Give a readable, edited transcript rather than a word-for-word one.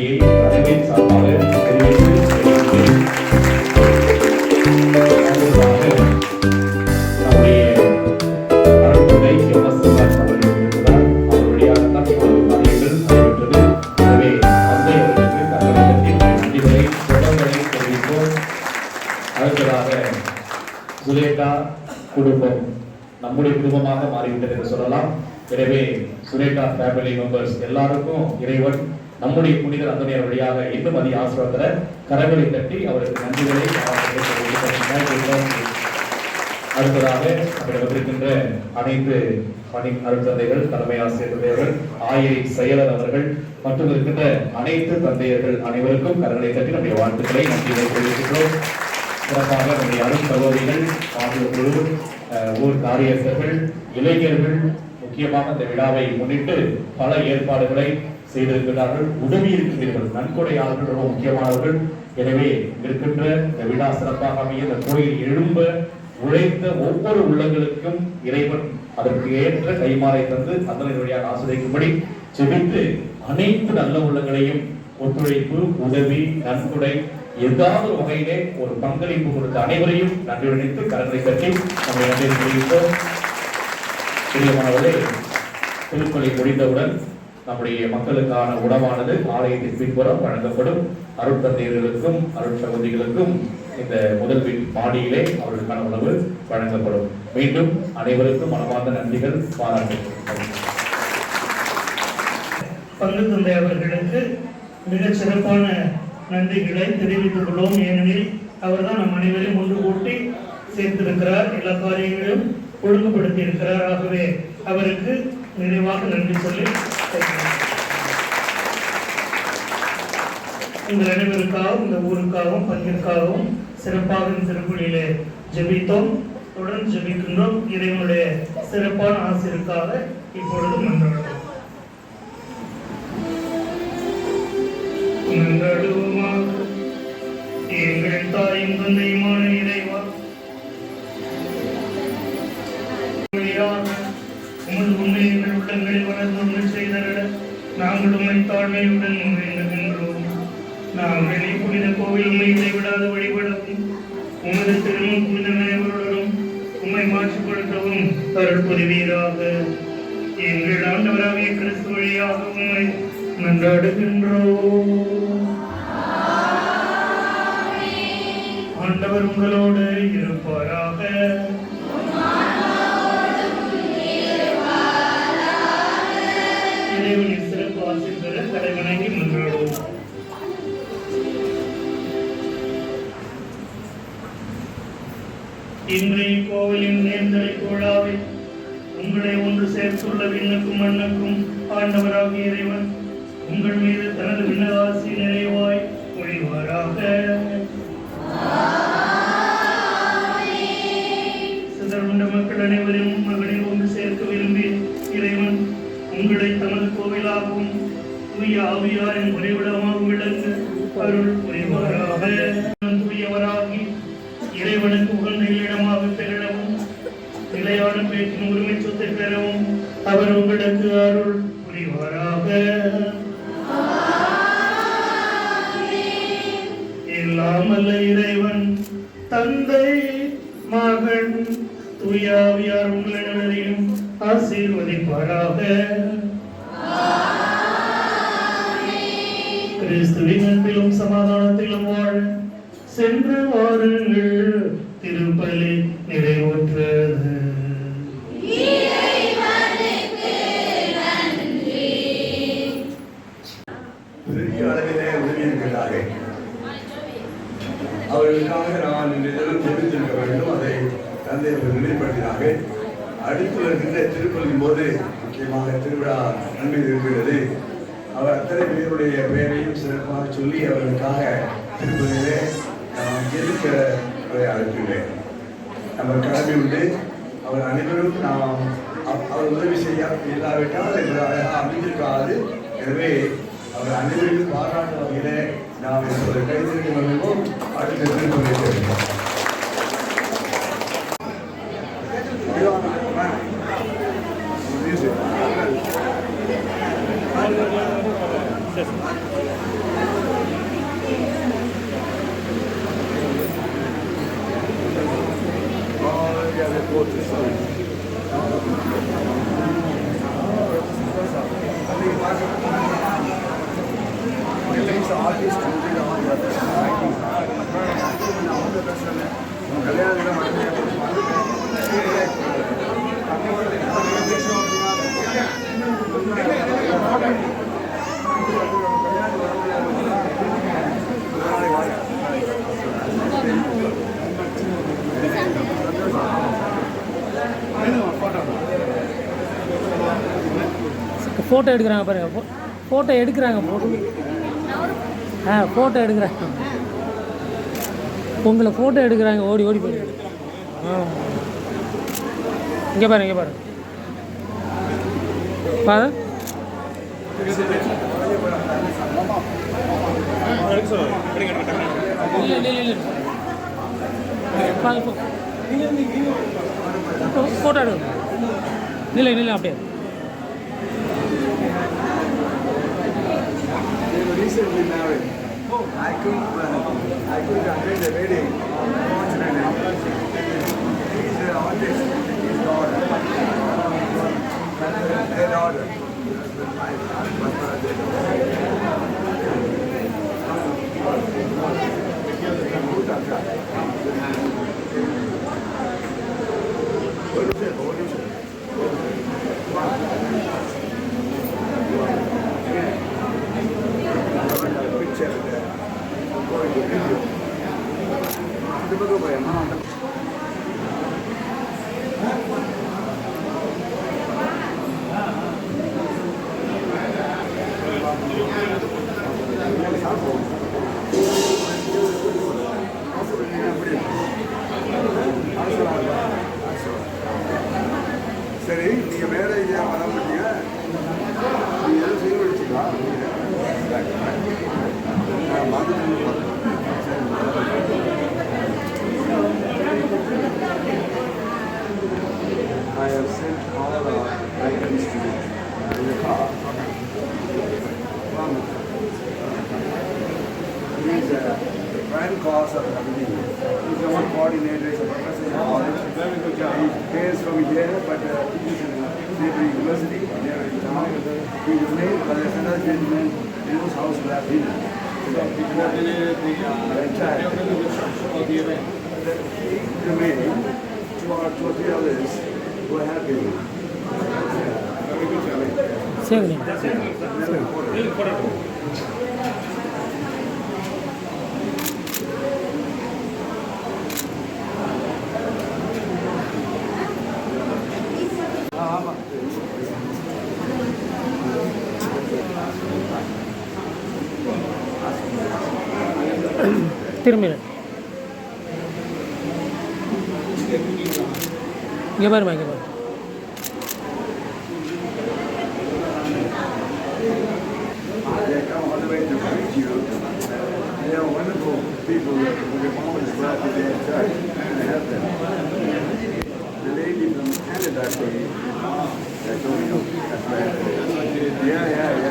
நன்றியை அறிவின் சார்பாக தெரிவித்து நம்முடைய அருள்தந்தை எம்.எஸ். அவர்கள் இருக்கிறார். அவர் வழியாகத்தான் இவ்வளவு காரியங்கள் நடைபெற்றது. எனவே தந்தை அவர்களுக்கு தங்களிடத்தில் நன்றிகளை தொடர்களை தெரிவிப்போம். அடுத்ததாக சுரேகா குடும்பம் நம்முடைய குடும்பமாக மாறிவிட்டது என்று சொல்லலாம். எனவே சுரேகா ஃபேமிலி மெம்பர்ஸ் எல்லாருக்கும் இறைவன் நம்முடைய புனிதர் அந்தோனியார் வழியாக இன்னும் அதிக ஆசீர்வாதத்தை கரங்களை தட்டி அவருக்கு நன்றிகளை அடுத்ததாக நம்மிடம் வந்திருக்கின்ற அனைத்து பணி அருட்தந்தைகள், தலைமை ஆசிரியர்கள், ஆயிரை செயலர் அவர்கள் மற்றும் இருக்கின்ற அனைத்து தந்தையர்கள் அனைவருக்கும் கரங்களை தட்டி நம்முடைய வாழ்த்துக்களை நன்றிகளை தெரிவிக்கின்றோம். சிறப்பாக நம்முடைய அருள் சகோதரிகள், ஆசிரியர் குழு, ஊர் காரியஸ்தர்கள், இளைஞர்கள் முக்கியமாக இந்த விழாவை முன்னிட்டு பல ஏற்பாடுகளை செய்திருக்கிறார்கள். உதவி இருக்கிறீர்கள், நன்கொடையாளர்கள் ரொம்ப முக்கியமானவர்கள். எனவே இருக்கின்ற இந்த விழா சிறப்பாக அமைய இந்த கோயில் எழும்ப உழைத்த ஒவ்வொரு உள்ளங்களுக்கும் இறைவன் அதற்கு ஏற்ற கைமாறை தந்து அதனை வழியாக ஆசிரியக்கும்படி செபித்து அனைத்து நல்ல உள்ளங்களையும் ஒத்துழைப்பு, உதவி, நன்கொடை ஏதாவது ஒரு வகையிலே ஒரு பங்களிப்பு கொடுத்த அனைவரையும் நன்றி நினைத்து கரங்களை கட்டி நம்மை நன்றி தெரிவித்தோம். பிரியமானவர்களே, திருப்பலி முடிந்தவுடன் நம்முடைய மக்களுக்கான உணவானது ஆலயத்தின் பின்புறம் வழங்கப்படும். அருட்தந்தையர்களுக்கும் அருட்சகோதரிகளுக்கும் இந்த முதல் மாடியிலே அவர்களுக்கான உணவு வழங்கப்படும். மீண்டும் அனைவருக்கும் மனமார்ந்த நன்றிகள், பாராட்டுகள். பங்கு தந்தை அவர்களுக்கு மிகச் சிறப்பான நன்றிகளை தெரிவித்துக் கொள்வோம். ஏனெனில் அவர்தான் நம் அனைவரையும் ஒன்று கூட்டி சேர்த்திருக்கிறார், எல்லா காரியங்களையும் ஒழுங்குபடுத்தி இருக்கிறார். ஆகவே அவருக்கு நிறைவாக நன்றி சொல்லி உங்கள் அனைவருக்காகவும் இந்த ஊருக்காகவும் பங்கிற்காகவும் சிறப்பாக இந்த திருப்பலியிலே ஜெபித்தோம், தொடர்ந்து ஜெபிக்கின்றோம். இறைவனுடைய சிறப்பான ஆசிரியருக்காக இப்பொழுது மன்றாடுவோம். எங்கள் தாயும் தந்தையுமான இறைவா, உமது உண்மை எங்கள் உள்ளங்களில் வளர்ந்து செய்தர நாங்கள் உண்மை தாழ்மையுடன் வேண்டுகின்றோம். நாங்கள் புனித கோவில் உண்மை இடைவிடாத வழிபடவும் உமது திருமணம் புனித நினைவுடன் உண்மை மாற்றிப்படுத்தவும் அருள் புரிவீராக. எங்கள் ஆண்டவராகிய கிறிஸ்து வழியாக உண்மை மன்றாடுகின்றோம். ஆண்டவர் உங்களோடு இருப்பாராக. இறைவனின் சிறப்பு ஆசி பெற தலைவணங்கி மன்றாடுவோம். இன்றைய கோவிலின் நேர்ந்தலை கோழாவை உங்களை ஒன்று சேர்த்துள்ள விண்ணுக்கும் மண்ணுக்கும் ஆண்டவராகிய இறைவன் உங்கள் மீது தனது விண்ணாசி நிறைவாய் பொழிவாராக. சிதறுண்ட மக்கள் அனைவரும் மகளிர் ஒன்று சேர்க்க விரும்பி இறைவன் உங்களை தமது கோவிலாகவும் தூய ஆவியாரின் உறைவிடமாகவும் விளங்க அருள் புரிவாராக. தூயவராகி இறைவனுக்கு உகந்த இல்லிடமாக திகழவும் நிலையான பேச்சின் உரிமை சொத்தை பெறவும் அவர் உங்களுக்கு அருள் புரிவாராக. எல்லாமல்ல இறைவன் தந்தை, மகன், தூய ஆவியார் உங்கள் அனைவரையும் ஆசீர்வதிப்பாராக. கிறிஸ்துவின் அன்பிலும் சமாதானத்திலும் வாழ சென்று வாருங்கள். திருப்பலி நிறைவுற்றது. பெரிய அளவிலே உதவியிருக்கிறாக அவர்களுக்காக நான் இன்றைய தெரிவித்திருக்க வேண்டும். அதை தந்தை நினைப்படுத்தினாக. அடுத்து வருகின்ற திருப்பலியின் போது முக்கியமாக திருவிழா நன்மை இருக்கிறது. அவர் அத்தனை பேருடைய பெயரையும் சிறப்பாக சொல்லி அவர்களுக்காக திருப்பலியிலே நாம் இருக்கிறவரை அழைத்துள்ளேன். நம்ம கடமை உண்டு. அவர் அனைவரும் நாம் அவர் உதவி செய்ய இல்லாவிட்டால் அழகாக அமைந்திருக்காது. எனவே அவர் அனைவருக்கும் பாராட்டு வகையிலே நாம் இப்போது கைதிருக்க வருவோம். அடுத்த திருப்பலி Yes. Oh, yeah, they brought this one. Photo எடுக்கிறாங்க பாருங்க, ஃபோட்டோ எடுக்கிறாங்க, ஃபோட்டோ எடுக்கிறாங்க, உங்களை ஃபோட்டோ எடுக்கிறாங்க, ஓடி ஓடி போய். இங்கே பாருங்க, இங்கே பாருங்க, பாரு. இல்லை இல்லை இல்லை ஃபோட்டோ எடுங்க. இல்லை இல்லை அப்படியே. Recently married. I couldn't attend the wedding. Unfortunately, he's an artist. His daughter. Their daughter. சரி, நீங்க மேரேஜ் வர மாட்டீங்க, நீங்க எதுவும் செய்ய வச்சுக்கா I have sent all the items to you in the car. He's a prime cause of everything. He's our coordinator, he's a professor in college. Very good job. He pays from here, but he's in Neighbor University here in town. He's made by another gentleman in whose house we have been. So he coordinated the entire of the event. He remaining, two or three others who are happy. Very good job. சரி. திரும்பி இங்கே பாருமா, இங்கே பாரு. They come all the way to greet you. They are wonderful people who are always glad to be in church and help them. The lady from Canada came. That's right. Yeah.